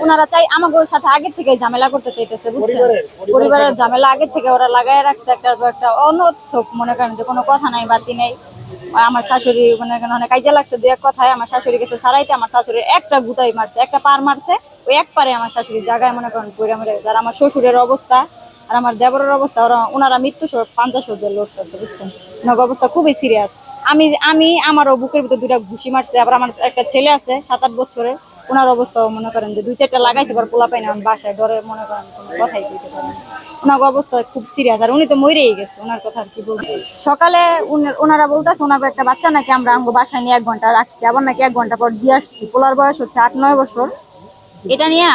ওনারা চাই আমাদের সাথে আগে থেকে ঝামেলা করতে চাইতেছে, বুঝছেন? পরিবারের ঝামেলা আগে থেকে ওরা লাগাই রাখছে, একটা অনর্থক মনে করেন যে কোনো কথা নাই বাতি নেই। আমার শাশুড়ি মনে করেন অনেক কাজে লাগছে, দু এক কথায় আমার শাশুড়ি গেছে সারাইতে, আমার শাশুড়ি একটা গুতাই মারছে, একটা পার মারছে, ওই এক পারে আমার শাশুড়ি জায়গায় মনে করেন পড়ে মরে গেছে। আর আমার শ্বশুরের অবস্থা আর আমার দেবরের অবস্থা, ওনারা মৃত্যু পাঞ্চাশোদের লড়তেছে, বুঝছেন? ওনার অবস্থা খুবই সিরিয়াস। আমি আমারও বুকের ভিতরে 2টা ঘুষি মারছে। আবার আমার একটা ছেলে আছে 7-8 বছরের, ওনার অবস্থাও মনে করেন যে 2-4টা লাগাইছে, পর পোলা পাই না বাসায় ডরে মনে করেন কোনো কথাই বলতে পারেন। ওনার অবস্থা খুব সিরিয়াস, আর উনি তো মরেই গেছে, ওনার কথা আর কি বলবো। সকালে ওনারা বলতেছে ওনার একটা বাচ্চা নাকি আমরা আমাকে বাসায় নিয়ে 1 ঘন্টা রাখছি, আবার নাকি 1 ঘন্টা পর দিয়ে আসছি। পোলার বয়স হচ্ছে 8-9 বছর। এটা নিয়ে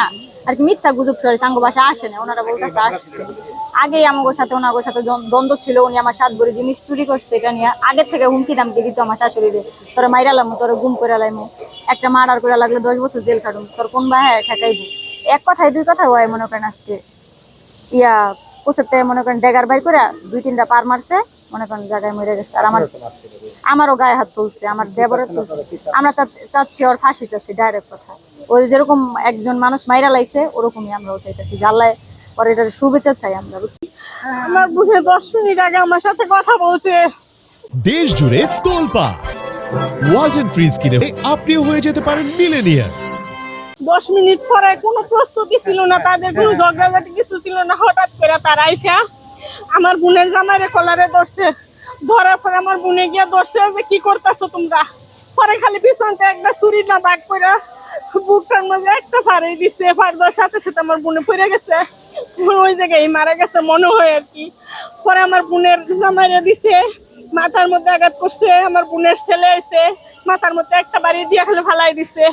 আর কি মিথ্যা গুজব চলেছে, আমার বাসায় আসে না, ওনারা বলতেছে আসছে। আগেই আমার সাথে ওনার সাথে দ্বন্দ্ব ছিল, উনি আমার 7 ভরি জিনিস চুরি করছে। এটা নিয়ে আগের থেকে হুমকি দামকি দিত আমার শাশুড়িরে, তোরা মাইরালামো, তোরা গুম করে লাইমো, একটা মার্ডার করে লাগলে 10 বছর জেল খাটুম, তোর কোন ভাই ঠেকাইবো। এক কথায় 2 কথা হয় মনে করেন। আজকে কোচেতে মনে করেন ডেগার বাই করে 2-3টা পার মারছে, মনে করেন জায়গায় মরে গেছে। আর আমারও গায়ে হাত তুলছে, আমার দেবরের তুলছে। আমরা চাচ্ছি ওর ফাঁসি চাচ্ছি, ডাইরেক্ট কথা। ওই যেরকম একজন মানুষ মাইরা লাইছে ওরকমই আমরাও চাইতেছি, জানলায় পরে এটার শুভেচ্ছা চাই আমরা, বুঝছি। আমার বুঝে 10 মিনিট আগে আমার সাথে কথা বলছে। দেশ জুড়ে তোলপা ওয়ালটন ফ্রিজ কিনে আপনিও হয়ে যেতে পারেন মিলেনিয়ার। 10 মিনিট পরে কোনো প্রস্তুতি ছিল না, তাদের কোনো ঝগড়াঝাটি কিছু ছিল না। হঠাৎ করে তারা আইসা আমার বোনের জামাইরে কলারে ধরছে, ধরার পরে আমার বোনে গিয়ে ধরছে যে কি করতেছো তোমরা। পরে খালি পিছনতে একটা ছুরি না বাগ করে বুকটার মধ্যে একটা ফাড়ি দিচ্ছে, ফাড় দেওয়ার সাথে সাথে আমার বোনে পড়ে গেছে, ওই জায়গায় মারা গেছে মনে হয় আর কি। পরে আমার বোনের জামাইরে দিছে, মাথার মধ্যে আঘাত করছে। আমার বোনের ছেলে এসে মাথার মধ্যে একটা বাড়ি দিয়ে খালি ফালাই দিছে।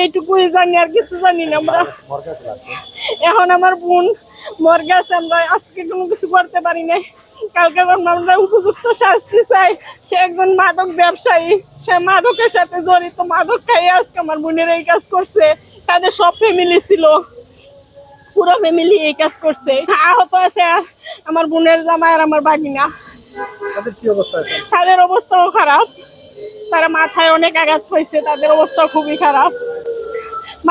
এইটুকুই জানি, আর কিছু জানি না আমরা। এখন আমার বোন মর গেছে, আমরা আজকে কোনো কিছু করতে পারি নাই। কালকে আমরা উপযুক্ত শাস্তি চাই। সে একজন মাদক ব্যবসায়ী, সে মাদকের সাথে জড়িত, মাদক খাইয়ে আজকে আমার বোনের এই কাজ করছে। তাদের সব ফ্যামিলি ছিল, পুরো ফ্যামিলি এই কাজ করছে। আহত আছে আমার বোনের জামাই আর আমার বাগিনা। তাদের অবস্থাও খারাপ, তারা মাথায় অনেক আঘাত হয়েছে, তাদের অবস্থা খুবই খারাপ।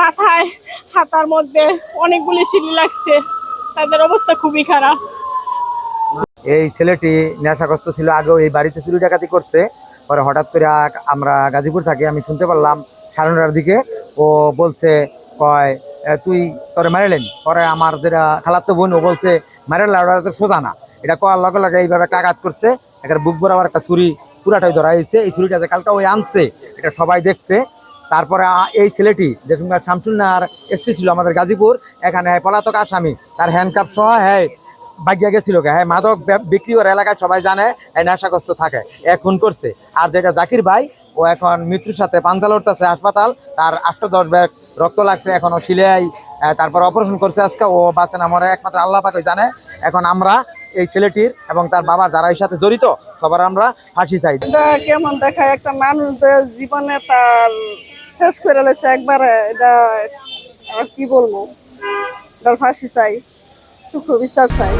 মাথায় হাতার মধ্যে অনেকগুলি সিলি লাগছে, তাদের অবস্থা খুবই খারাপ। এই ছেলেটি নেশাগ্রস্ত ছিল, আগেও এই বাড়িতে চুরি ডাকাতি করছে। পরে হঠাৎ করে আমরা গাজীপুর থাকি, আমি শুনতে পারলাম 9:30টার দিকে ও বলছে কয় তুই তোরে মারিলেন। পরে আমার যেটা খালাতো বোন ও বলছে মারিলা, ওরা তো সোজা না, এটা করার লগে লগে এইভাবে একটা আঘাত করছে, একটা বুক বরাবর একটা ছুরি পুরাটাই ধরা হয়েছে। এই ছুরিটা যে কালকে ওই আনছে এটা সবাই দেখছে। তারপরে এই ছেলেটি যে শামসুন্নাহার এসপি ছিল আমাদের গাজীপুর, এখানে পলাতক আসামি, তার হ্যান্ডকাপ সহ হ্যাঁ বাগিয়া গেছিল। হ্যাঁ মাদক বিক্রি করে এলাকায় সবাই জানে, এই নেশাগ্রস্ত থাকে, খুন করছে। আর যেটা জাকির ভাই, ও এখন মৃত্যুর সাথে পাঞ্জা লড়তেছে হাসপাতাল, তার 8-10 ব্যাগ রক্ত লাগছে, এখনো সিলাই, তারপর অপারেশন করছে। আজকে ও বাঁচে না মরে একমাত্র আল্লাহ পাকই জানে। এখন আমরা এই ছেলেটির এবং তার বাবার যারা এর সাথে জড়িত সবার আমরা ফাঁসি চাই। এটা কেমন দেখায়, একটা মানুষ জীবনে তার শেষ করে লেছে একবারে, এটা আর কি বলবো, এটার ফাঁসি চাই, সুখ বিচার চাই।